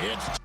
It's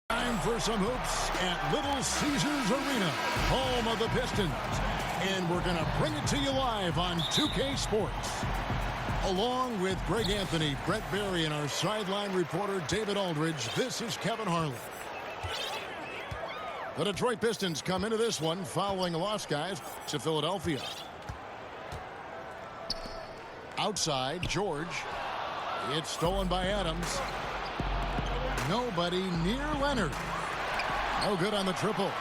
time for some hoops at Little Caesars Arena, home of the Pistons. And we're going to bring it to you live on 2K Sports. Along with Greg Anthony, Brett Berry, and our sideline reporter David Aldridge, this is Kevin Harlan. The Detroit Pistons come into this one following a loss, guys, to Philadelphia. Outside, George. It's stolen by Adams. Nobody near Leonard. No good on the triple.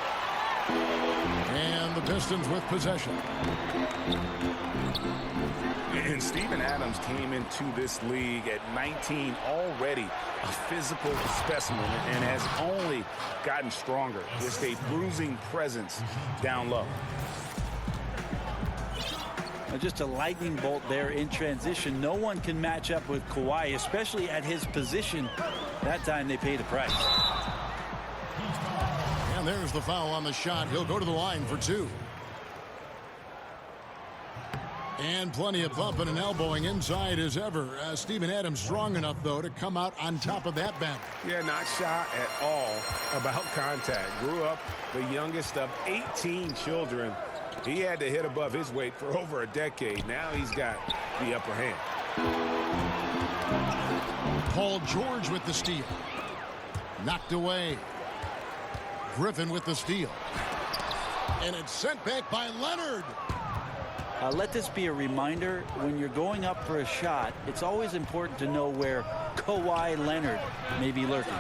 And the Pistons with possession. And Steven Adams came into this league at 19, already a physical specimen, and has only gotten stronger. Just a bruising presence down low. Just a lightning bolt there in transition. No one can match up with Kawhi, especially at his position. That time they paid a price. And there's the foul on the shot. He'll go to the line for two. And plenty of bumping and elbowing inside as ever. Steven Adams strong enough, though, to come out on top of that battle. Yeah, not shy at all about contact. Grew up the youngest of 18 children. He had to hit above his weight for over a decade. Now he's got the upper hand. Paul George with the steal. Knocked away. Griffin with the steal. And it's sent back by Leonard. Let this be a reminder, when you're going up for a shot, it's always important to know where Kawhi Leonard may be lurking.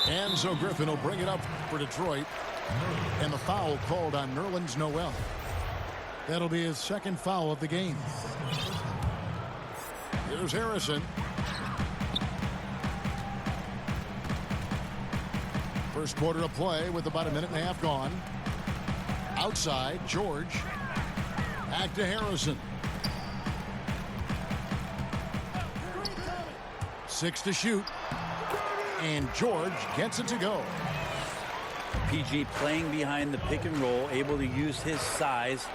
And so Griffin will bring it up for Detroit. And the foul called on Nerlens Noel. That'll be his second foul of the game. Here's Harrison. First quarter of play with about a minute and a half gone. Outside, George. Back to Harrison. 6 to shoot. And George gets it to go. PG playing behind the pick and roll, able to use his size.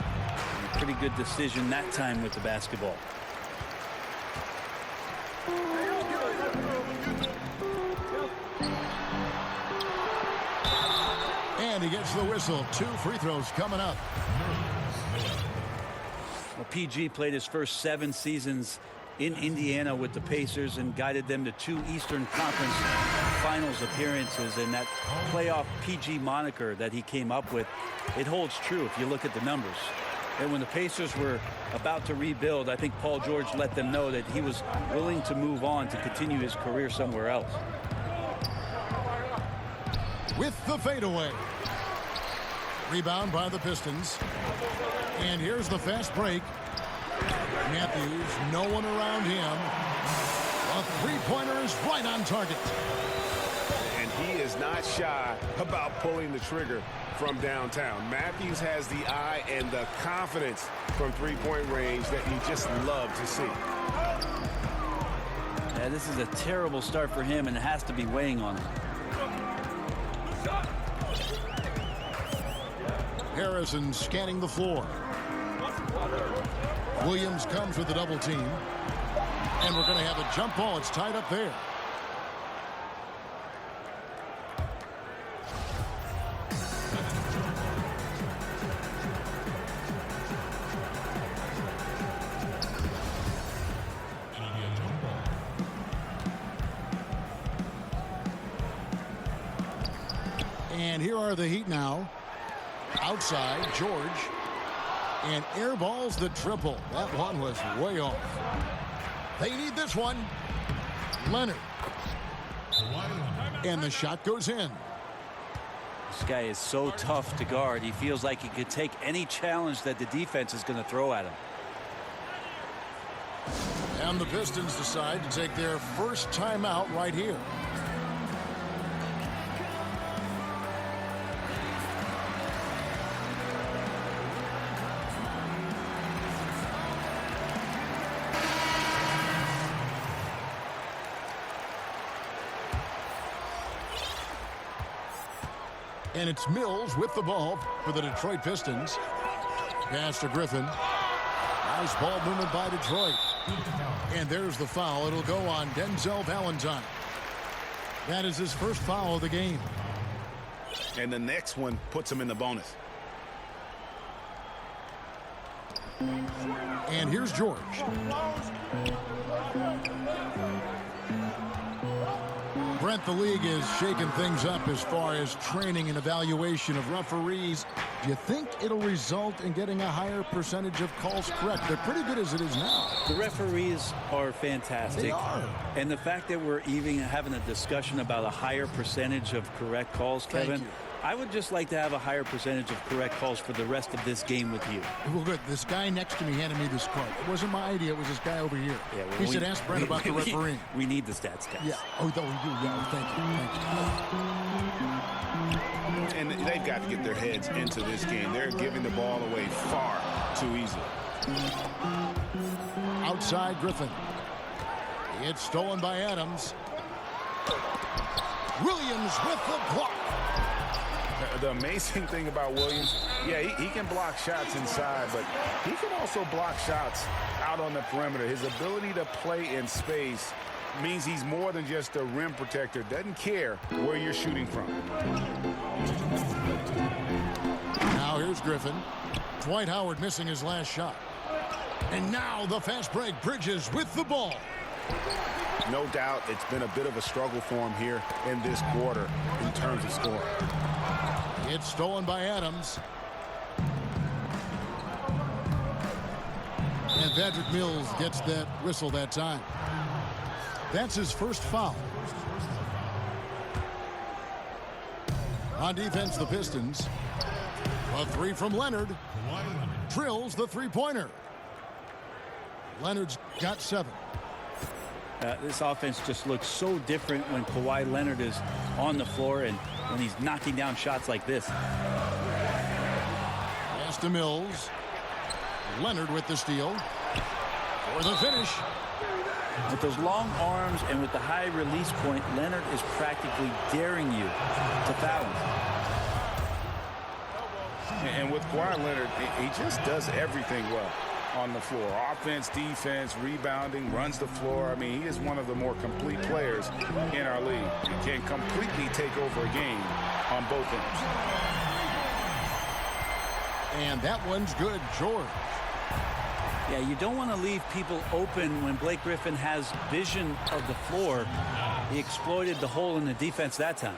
A pretty good decision that time with the basketball. And he gets the whistle. 2 free throws coming up. Well, PG played his first 7 seasons in Indiana with the Pacers and guided them to 2 Eastern Conference Finals appearances, and that playoff PG moniker that he came up with, it holds true if you look at the numbers. And when the Pacers were about to rebuild, I think Paul George let them know that he was willing to move on to continue his career somewhere else. With the fadeaway. Rebound by the Pistons. And here's the fast break. Matthews, no one around him. A three-pointer is right on target. And he is not shy about pulling the trigger from downtown. Matthews has the eye and the confidence from three-point range that you just love to see. Yeah, this is a terrible start for him, and it has to be weighing on him. Harrison scanning the floor. Williams comes with the double team. And we're going to have a jump ball. It's tied up there. And here are the Heat now. Outside, George. And airballs the triple. That one was way off. They need this one. Leonard. And the shot goes in. This guy is so tough to guard. He feels like he could take any challenge that the defense is going to throw at him. And the Pistons decide to take their first timeout right here. And it's Mills with the ball for the Detroit Pistons. Pass to Griffin. Nice ball movement by Detroit. And there's the foul. It'll go on Denzel Valentine. That is his first foul of the game. And the next one puts him in the bonus. And here's George. Brent, the league is shaking things up as far as training and evaluation of referees. Do you think it'll result in getting a higher percentage of calls correct? They're pretty good as it is now. The referees are fantastic. They are. And the fact that we're even having a discussion about a higher percentage of correct calls, Kevin, I would just like to have a higher percentage of correct calls for the rest of this game with you. Well, good. This guy next to me handed me this card. It wasn't my idea. It was this guy over here. Yeah, well, he said, ask Brent about the refereeing. We need the stats, guys. Yeah. Oh, we do. Yeah. Thank you. And they've got to get their heads into this game. They're giving the ball away far too easily. Outside Griffin. It's stolen by Adams. Williams with the block. The amazing thing about Williams, yeah, he can block shots inside, but he can also block shots out on the perimeter. His ability to play in space means he's more than just a rim protector. Doesn't care where you're shooting from. Now here's Griffin. Dwight Howard missing his last shot. And now the fast break. Bridges with the ball. No doubt it's been a bit of a struggle for him here in this quarter in terms of scoring. It's stolen by Adams. And Patrick Mills gets that whistle that time. That's his first foul. On defense, the Pistons. A three from Leonard. Drills the three-pointer. Leonard's got 7. This offense just looks so different when Kawhi Leonard is on the floor and when he's knocking down shots like this. Pass to Mills. Leonard with the steal. For the finish. With those long arms and with the high release point, Leonard is practically daring you to foul him. And with Kawhi Leonard, he just does everything well on the floor. Offense, defense, rebounding, runs the floor. I mean, he is one of the more complete players in our league. He can completely take over a game on both ends. And that one's good, George. Yeah, you don't want to leave people open when Blake Griffin has vision of the floor. He exploited the hole in the defense that time.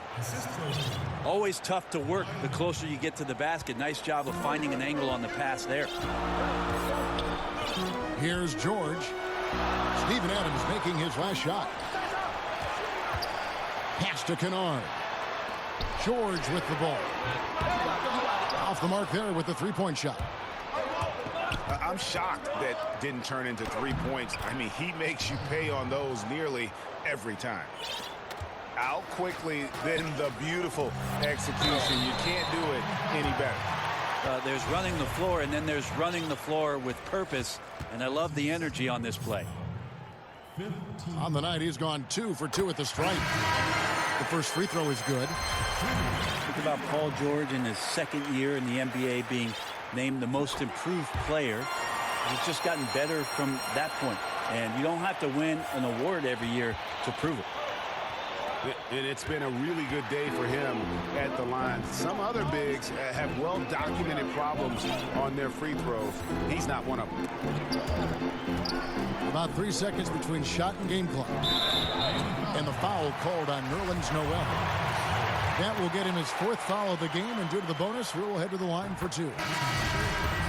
Always tough to work the closer you get to the basket. Nice job of finding an angle on the pass there. Here's George. Steven Adams making his last shot. Pass to Kennard. George with the ball. Off the mark there with the three-point shot. I'm shocked that didn't turn into 3 points. I mean, he makes you pay on those nearly every time. Out quickly, then the beautiful execution. You can't do it any better. There's running the floor, and then there's running the floor with purpose, and I love the energy on this play. On the night, he's gone 2 for 2 at the stripe. The first free throw is good. Think about Paul George in his second year in the NBA being named the most improved player. He's just gotten better from that point, and you don't have to win an award every year to prove it. And it's been a really good day for him at the line. Some other bigs have well-documented problems on their free throws. He's not one of them. About 3 seconds between shot and game clock. And the foul called on Nerlens Noel. That will get him his 4th foul of the game, and due to the bonus, he will head to the line for 2.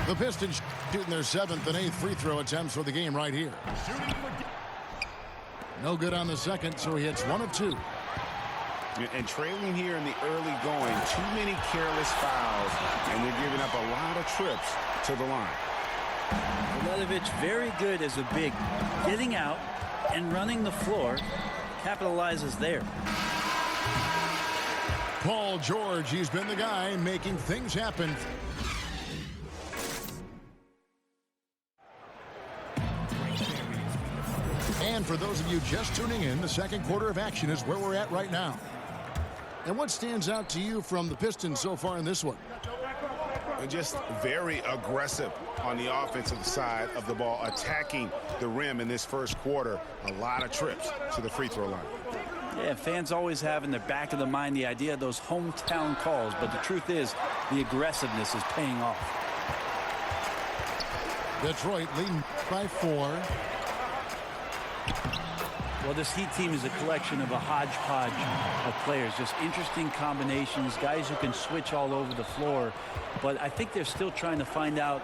The Pistons shooting their 7th and 8th free throw attempts for the game right here. No good on the second, so he hits 1 of 2. And trailing here in the early going, too many careless fouls, and they're giving up a lot of trips to the line. Milojevic very good as a big, getting out and running the floor, capitalizes there. Paul George, he's been the guy making things happen. And for those of you just tuning in, the second quarter of action is where we're at right now. And what stands out to you from the Pistons so far in this one? Just very aggressive on the offensive side of the ball, attacking the rim in this first quarter. A lot of trips to the free throw line. Yeah, fans always have in the back of the mind the idea of those hometown calls, but the truth is the aggressiveness is paying off. Detroit leading by 4. Well, this Heat team is a collection of a hodgepodge of players, just interesting combinations, guys who can switch all over the floor. But I think they're still trying to find out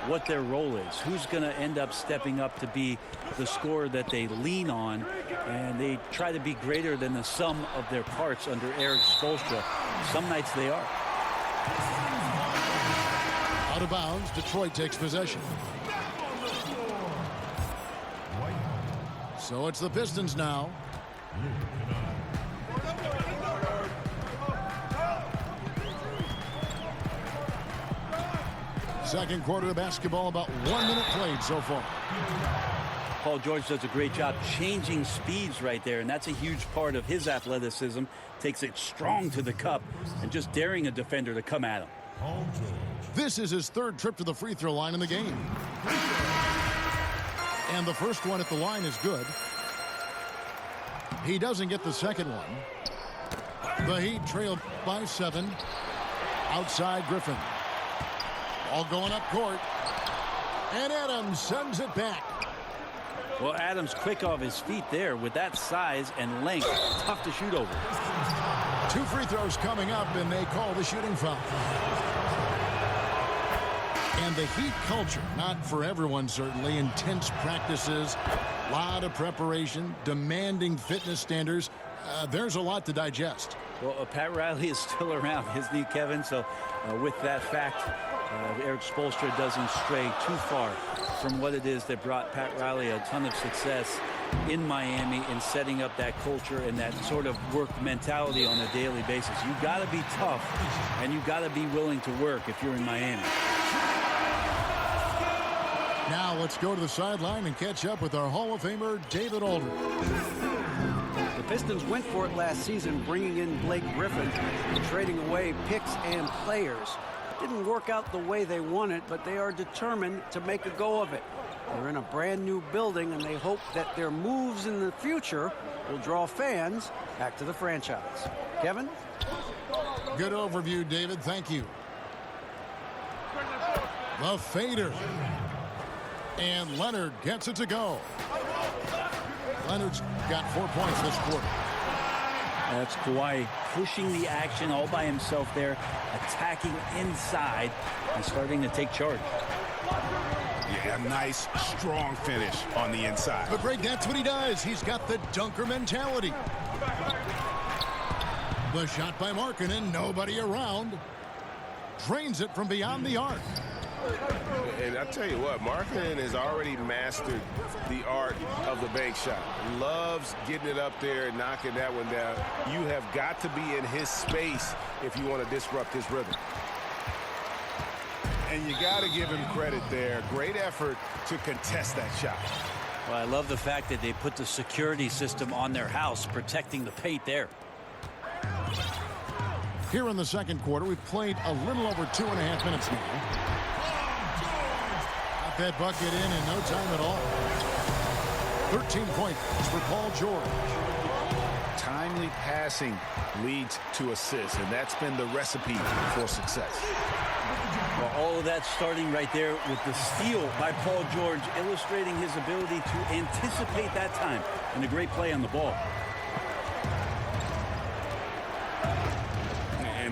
what their role is, who's going to end up stepping up to be the scorer that they lean on, and they try to be greater than the sum of their parts under Eric Spoelstra. Some nights they are. Out of bounds, Detroit takes possession. So it's the Pistons now. Second quarter of basketball, about 1 minute played so far. Paul George does a great job changing speeds right there, and that's a huge part of his athleticism. Takes it strong to the cup and just daring a defender to come at him. This is his 3rd trip to the free throw line in the game. And the first one at the line is good. He doesn't get the second one. The Heat trail by 7. Outside Griffin. All going up court. And Adams sends it back. Well, Adams quick off his feet there with that size and length. Tough to shoot over. 2 free throws coming up, and they call the shooting foul. And the Heat culture, not for everyone certainly, intense practices, a lot of preparation, demanding fitness standards. There's a lot to digest. Well, Pat Riley is still around, isn't he, Kevin? So with that fact, Eric Spoelstra doesn't stray too far from what it is that brought Pat Riley a ton of success in Miami in setting up that culture and that sort of work mentality on a daily basis. You got to be tough, and you got to be willing to work if you're in Miami. Now let's go to the sideline and catch up with our Hall of Famer, David Aldridge. The Pistons went for it last season, bringing in Blake Griffin and trading away picks and players. Didn't work out the way they wanted, but they are determined to make a go of it. They're in a brand new building, and they hope that their moves in the future will draw fans back to the franchise. Kevin? Good overview, David. Thank you. The fader. And Leonard gets it to go. Leonard's got 4 points this quarter. That's Kawhi pushing the action all by himself there, attacking inside and starting to take charge. Yeah, nice, strong finish on the inside. But Greg, that's what he does. He's got the dunker mentality. The shot by Markkanen, nobody around. Drains it from beyond the arc. And I tell you what, Markkanen has already mastered the art of the bank shot. Loves getting it up there and knocking that one down. You have got to be in his space if you want to disrupt his rhythm. And you got to give him credit there. Great effort to contest that shot. Well, I love the fact that they put the security system on their house, protecting the paint there. Here in the second quarter, we've played a little over 2.5 minutes now. Got that bucket in no time at all. 13 points for Paul George. Timely passing leads to assists, and that's been the recipe for success. Well, all of that starting right there with the steal by Paul George, illustrating his ability to anticipate that time and a great play on the ball.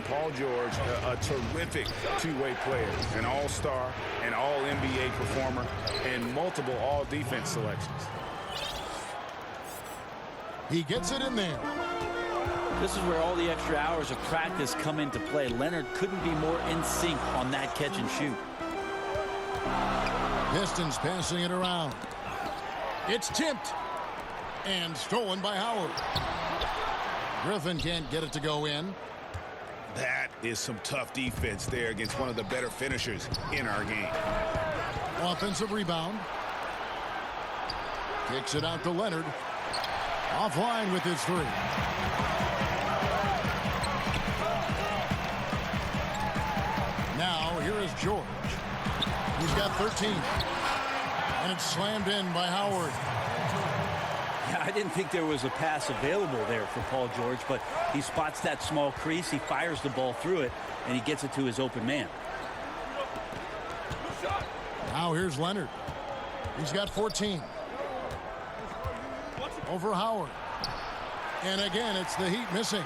Paul George, a terrific two-way player, an all-star, an all-NBA performer, and multiple all-defense selections. He gets it in there. This is where all the extra hours of practice come into play. Leonard couldn't be more in sync on that catch and shoot. Pistons passing it around. It's tipped and stolen by Howard. Griffin can't get it to go in. That is some tough defense there against one of the better finishers in our game. Offensive rebound. Kicks it out to Leonard. Offline with his three. Now, here is George. He's got 13. And it's slammed in by Howard. Yeah, I didn't think there was a pass available there for Paul George, but he spots that small crease, he fires the ball through it, and he gets it to his open man. Now here's Leonard. He's got 14. Over Howard. And again, it's the Heat missing.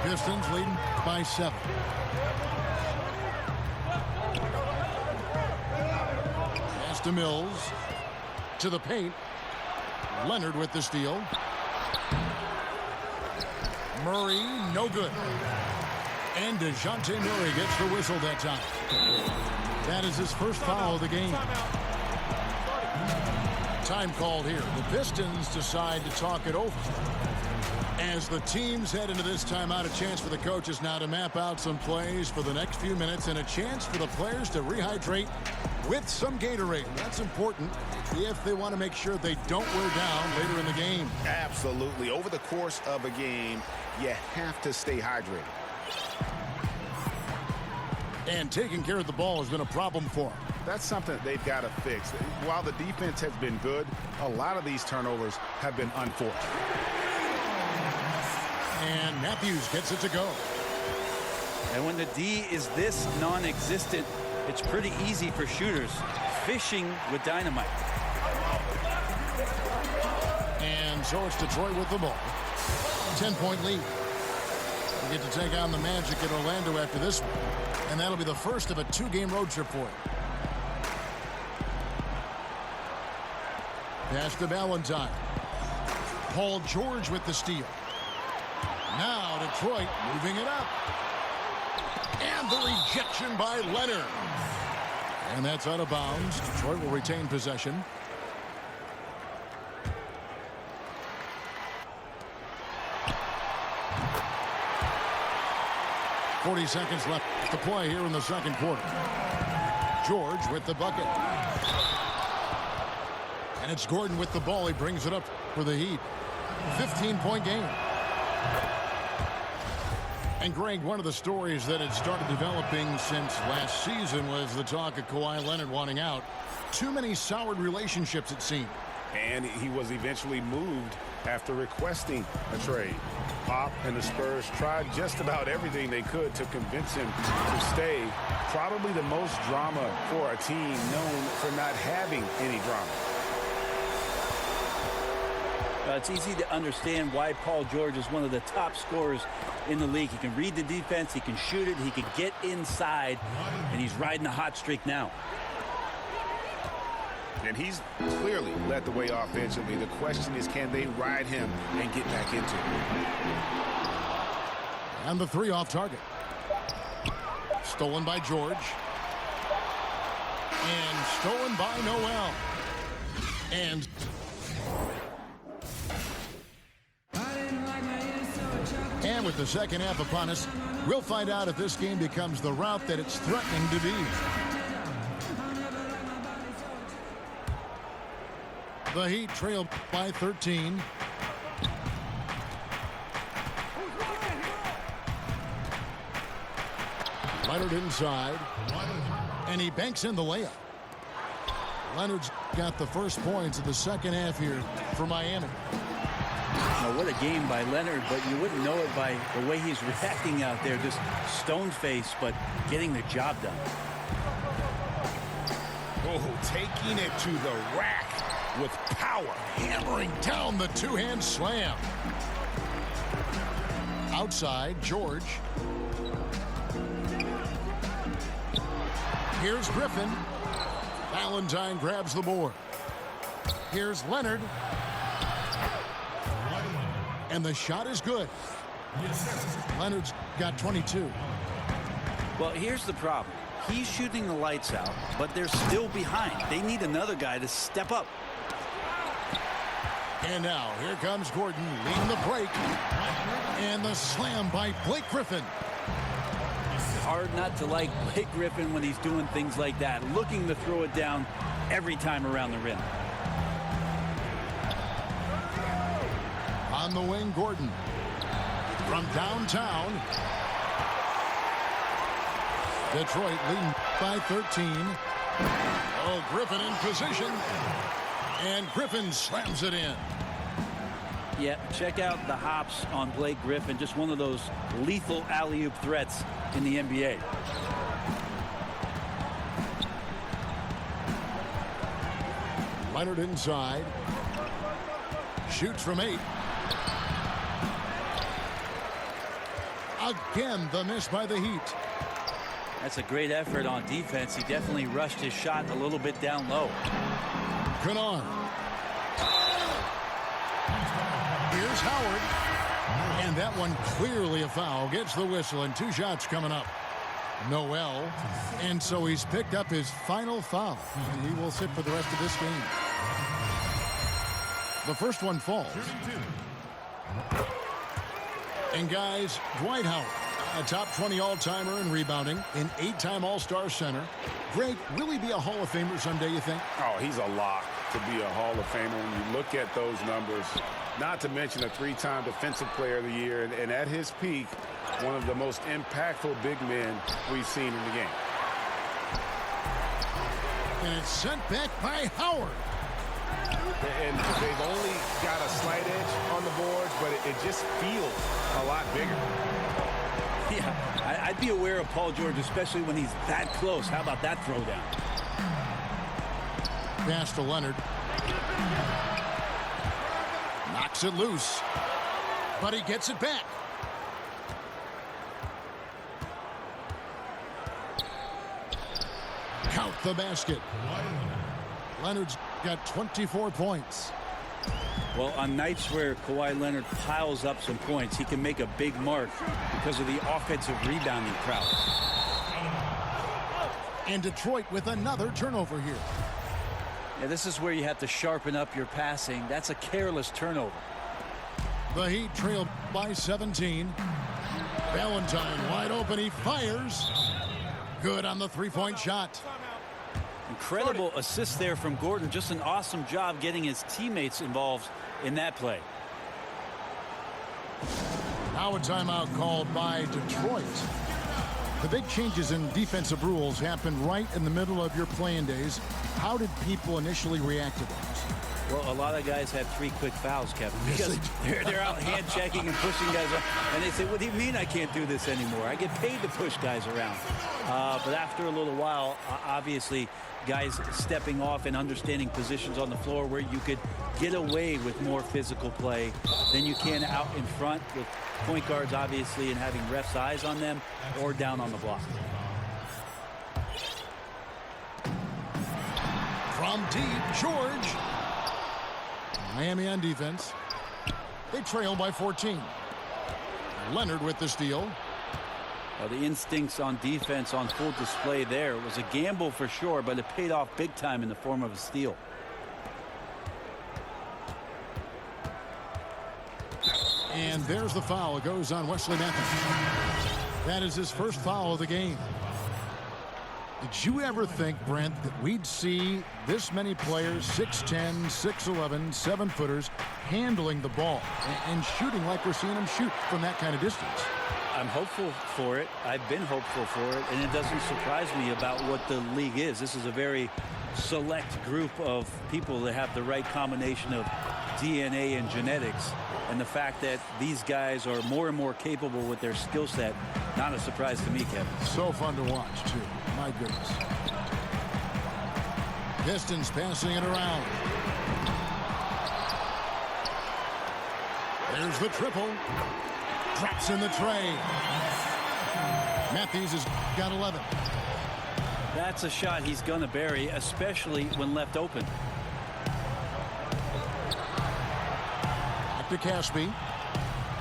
Pistons leading by 7. Pass to Mills. To the paint. Leonard with the steal. Murray, no good. And DeJounte Murray gets the whistle that time. That is his first foul of the game. Time called here. The Pistons decide to talk it over. As the teams head into this timeout, a chance for the coaches now to map out some plays for the next few minutes and a chance for the players to rehydrate with some Gatorade. That's important if they want to make sure they don't wear down later in the game. Absolutely. Over the course of a game, you have to stay hydrated. And taking care of the ball has been a problem for them. That's something they've got to fix. While the defense has been good, a lot of these turnovers have been unfortunate. And Matthews gets it to go. And when the D is this non-existent, it's pretty easy for shooters. Fishing with dynamite. And so it's Detroit with the ball. 10-point lead. We get to take on the Magic in Orlando after this one. And that'll be the first of a 2-game road trip for it. Pass to Valentine. Paul George with the steal. Now Detroit moving it up. And the rejection by Leonard. And that's out of bounds. Detroit will retain possession. .40 seconds left to play here in the second quarter. George with the bucket. And it's Gordon with the ball. He brings it up for the Heat. 15-point game. And Greg, one of the stories that had started developing since last season was the talk of Kawhi Leonard wanting out. Too many soured relationships, it seemed. And he was eventually moved after requesting a trade. Pop and the Spurs tried just about everything they could to convince him to stay. Probably the most drama for a team known for not having any drama. It's easy to understand why Paul George is one of the top scorers in the league. He can read the defense, he can shoot it, he can get inside, and he's riding a hot streak now. And he's clearly led the way offensively. The question is, can they ride him and get back into it? And the three off target. Stolen by George. And stolen by Noel. And with the second half upon us, we'll find out if this game becomes the route that it's threatening to be. The Heat trail by 13. Leonard inside. And he banks in the layup. Leonard's got the first points of the second half here for Miami. Now, what a game by Leonard, but you wouldn't know it by the way he's reacting out there. Just stone-faced, but getting the job done. Oh, taking it to the rack with power. Hammering down the two-hand slam. Outside, George. Here's Griffin. Valentine grabs the board. Here's Leonard. And the shot is good. Leonard's got 22. Well, here's the problem. He's shooting the lights out, but they're still behind. They need another guy to step up. And now, here comes Gordon leading the break. And the slam by Blake Griffin. Hard not to like Blake Griffin when he's doing things like that, looking to throw it down every time around the rim. On the wing, Gordon. From downtown. Detroit leading by 13. Oh, Griffin in position. And Griffin slams it in. Yeah, check out the hops on Blake Griffin. Just one of those lethal alley-oop threats in the NBA. Leonard inside. Shoots from 8. Again, the miss by the Heat. That's a great effort on defense. He definitely rushed his shot a little bit down low. Kennard. Here's Howard. And that one clearly a foul. Gets the whistle and 2 shots coming up. Noel. And so he's picked up his final foul. He will sit for the rest of this game. The first one falls. And guys, Dwight Howard, a top 20 all-timer in rebounding, an 8-time All-Star center. Greg, will he be a Hall of Famer someday, you think? Oh, he's a lock to be a Hall of Famer when you look at those numbers. Not to mention a 3-time Defensive Player of the Year, and at his peak, one of the most impactful big men we've seen in the game. And it's sent back by Howard. And they've only got a slight edge on the boards, but it just feels a lot bigger. Yeah, I'd be aware of Paul George, especially when he's that close. How about that throwdown? Pass to Leonard. Knocks it loose. But he gets it back. Count the basket. Leonard's got 24 points. Well, on nights where Kawhi Leonard piles up some points, he can make a big mark because of the offensive rebounding prowess. And Detroit with another turnover here. Yeah, this is where you have to sharpen up your passing. That's a careless turnover. The Heat trail by 17. Valentine wide open. He fires. Good on the three-point shot. Incredible assist there from Gordon. Just an awesome job getting his teammates involved in that play. Now a timeout called by Detroit. The big changes in defensive rules happened right in the middle of your playing days. How did people initially react to those? Well, a lot of guys had 3 quick fouls, Kevin, because they're out hand checking and pushing guys around. And they say, what do you mean I can't do this anymore? I get paid to push guys around. But after a little while, obviously, guys stepping off and understanding positions on the floor where you could get away with more physical play than you can out in front with point guards, obviously, and having refs' eyes on them or down on the block. From deep, George. Miami on defense. They trail by 14. Leonard with the steal. Well, the instincts on defense on full display there. It was a gamble for sure, but it paid off big time in the form of a steal. And there's the foul. It goes on Wesley Matthews. That is his first foul of the game. Did you ever think, Brent, that we'd see this many players, 6'10", 6'11", 7-footers, handling the ball and shooting like we're seeing them shoot from that kind of distance? I'm hopeful for it. I've been hopeful for it, and it doesn't surprise me about what the league is. This is a very select group of people that have the right combination of DNA and genetics. And the fact that these guys are more and more capable with their skill set, not a surprise to me, Kevin. So fun to watch, too. My goodness. Pistons passing it around. There's the triple. Drops in the tray. Matthews has got 11. That's a shot he's going to bury, especially when left open. Back to Caspi.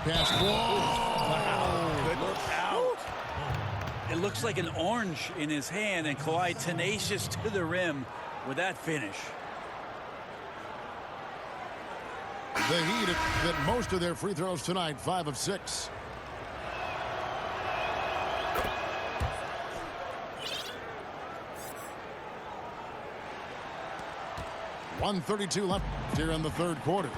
Pass. Wow. Good look out. It looks like an orange in his hand, and Kawhi tenacious to the rim with that finish. The Heat hit most of their free throws tonight, 5 of 6. .132 left here in the third quarter.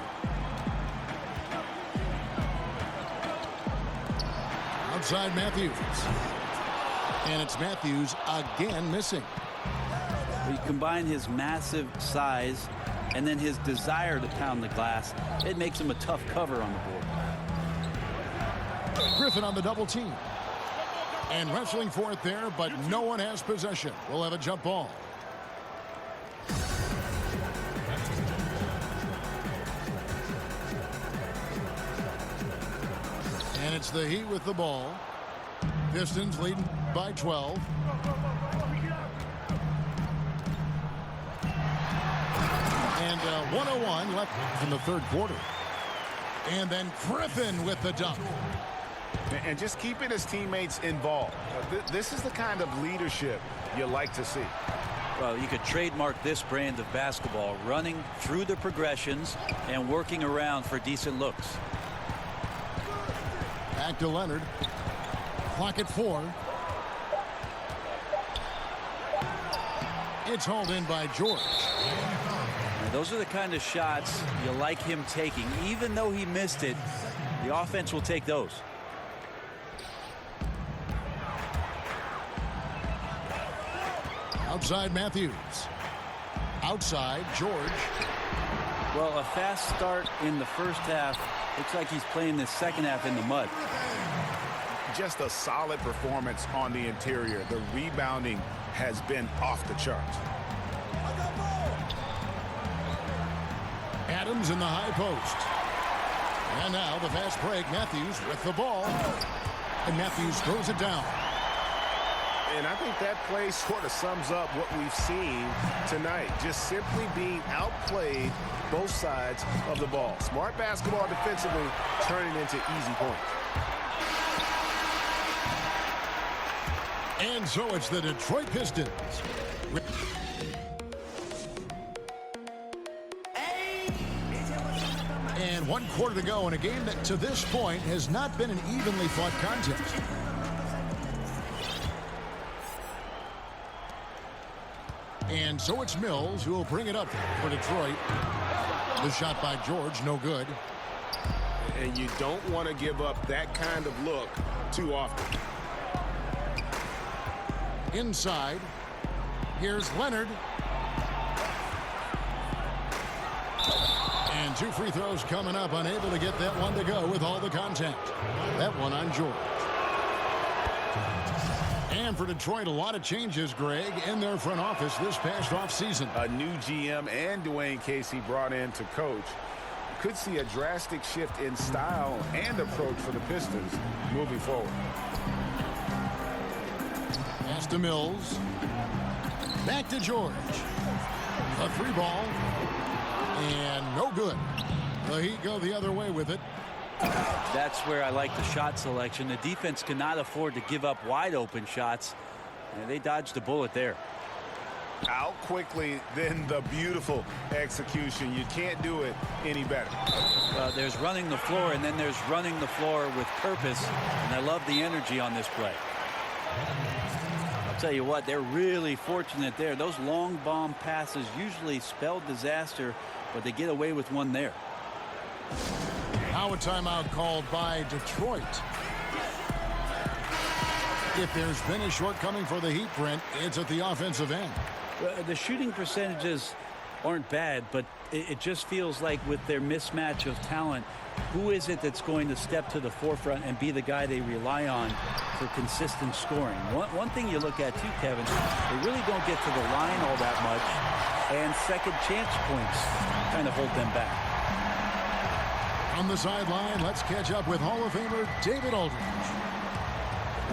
Outside Matthews. And it's Matthews again missing. You combine his massive size and then his desire to pound the glass, it makes him a tough cover on the board. Griffin on the double team. And wrestling for it there, but no one has possession. We'll have a jump ball. And it's the Heat with the ball. Pistons leading by 12. And 101 left in the third quarter. And then Griffin with the dunk. And just keeping his teammates involved. This is the kind of leadership you like to see. Well, you could trademark this brand of basketball, running through the progressions and working around for decent looks. Back to Leonard. Clock at 4. It's hauled in by George. Now, those are the kind of shots you like him taking. Even though he missed it, the offense will take those. Outside Matthews. Outside George. Well, a fast start in the first half. Looks like he's playing the second half in the mud. Just a solid performance on the interior. The rebounding has been off the charts. Adams in the high post. And now the fast break. Matthews with the ball. And Matthews throws it down. And I think that play sort of sums up what we've seen tonight. Just simply being outplayed both sides of the ball. Smart basketball defensively turning into easy points. And so it's the Detroit Pistons. And 1 quarter to go in a game that to this point has not been an evenly fought contest. And so it's Mills who will bring it up for Detroit. The shot by George, no good. And you don't want to give up that kind of look too often. Inside, here's Leonard. And 2 free throws coming up, unable to get that one to go with all the contact. That one on George. And for Detroit, a lot of changes, Greg, in their front office this past offseason. A new GM and Dwayne Casey brought in to coach. Could see a drastic shift in style and approach for the Pistons moving forward. Pass to Mills. Back to George. A 3 ball. And no good. The Heat go the other way with it. That's where I like the shot selection. The defense cannot afford to give up wide open shots. And they dodged a bullet there. Out quickly, then the beautiful execution. You can't do it any better. There's running the floor, and then there's running the floor with purpose. And I love the energy on this play. I'll tell you what, they're really fortunate there. Those long bomb passes usually spell disaster, but they get away with one there. Now a timeout called by Detroit. If there's been a shortcoming for the Heat, Brent, it's at the offensive end. The shooting percentages aren't bad, but it just feels like with their mismatch of talent, who is it that's going to step to the forefront and be the guy they rely on for consistent scoring? One thing you look at too, Kevin, they really don't get to the line all that much, and second chance points kind of hold them back. On the sideline, let's catch up with Hall of Famer David Aldridge.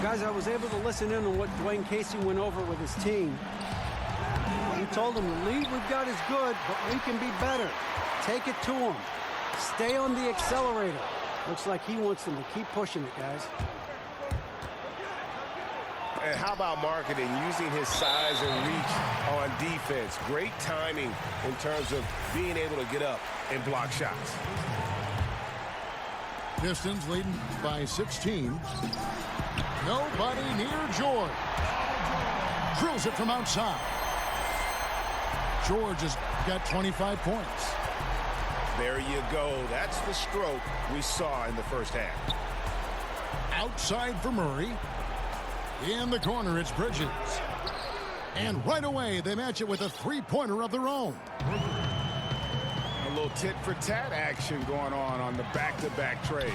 Guys, I was able to listen in on what Dwayne Casey went over with his team. He told them the lead we've got is good, but we can be better. Take it to them. Stay on the accelerator. Looks like he wants them to keep pushing it, guys. And how about marketing, using his size and reach on defense? Great timing in terms of being able to get up and block shots. Pistons leading by 16. Nobody near George. Drills it from outside. George has got 25 points. There you go. That's the stroke we saw in the first half. Outside for Murray. In the corner, it's Bridges. And right away, they match it with a three-pointer of their own. A little tit-for-tat action going on the back-to-back trade.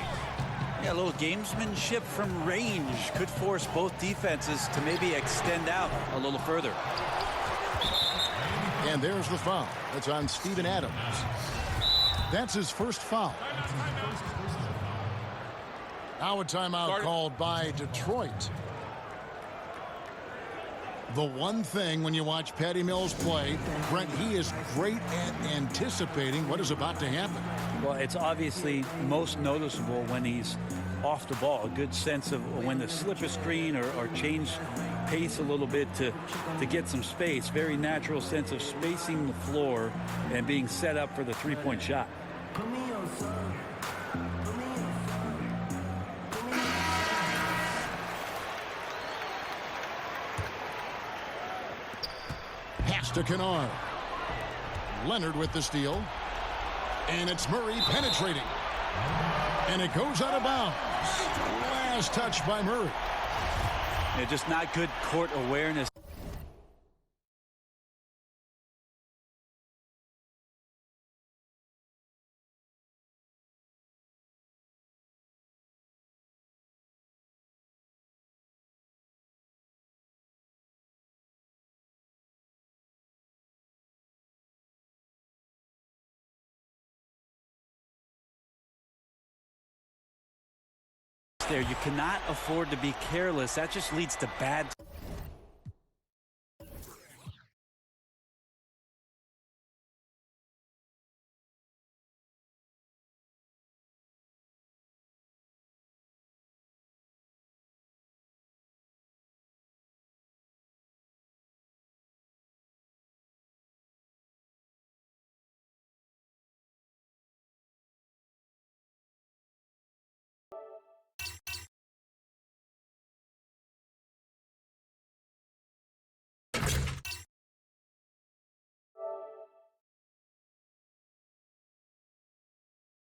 Yeah, a little gamesmanship from range could force both defenses to maybe extend out a little further. And there's the foul. It's on Steven Adams. That's his first foul. Now a timeout called by Detroit. The one thing when you watch Patty Mills play, Brent, he is great at anticipating what is about to happen. Well, it's obviously most noticeable when he's off the ball. A good sense of when to slip a screen or change pace a little bit to get some space. Very natural sense of spacing the floor and being set up for the three-point shot. Pass to Kennard. Leonard with the steal. And it's Murray penetrating. And it goes out of bounds. Last touch by Murray. Yeah, just not good court awareness. There, you cannot afford to be careless. That just leads to bad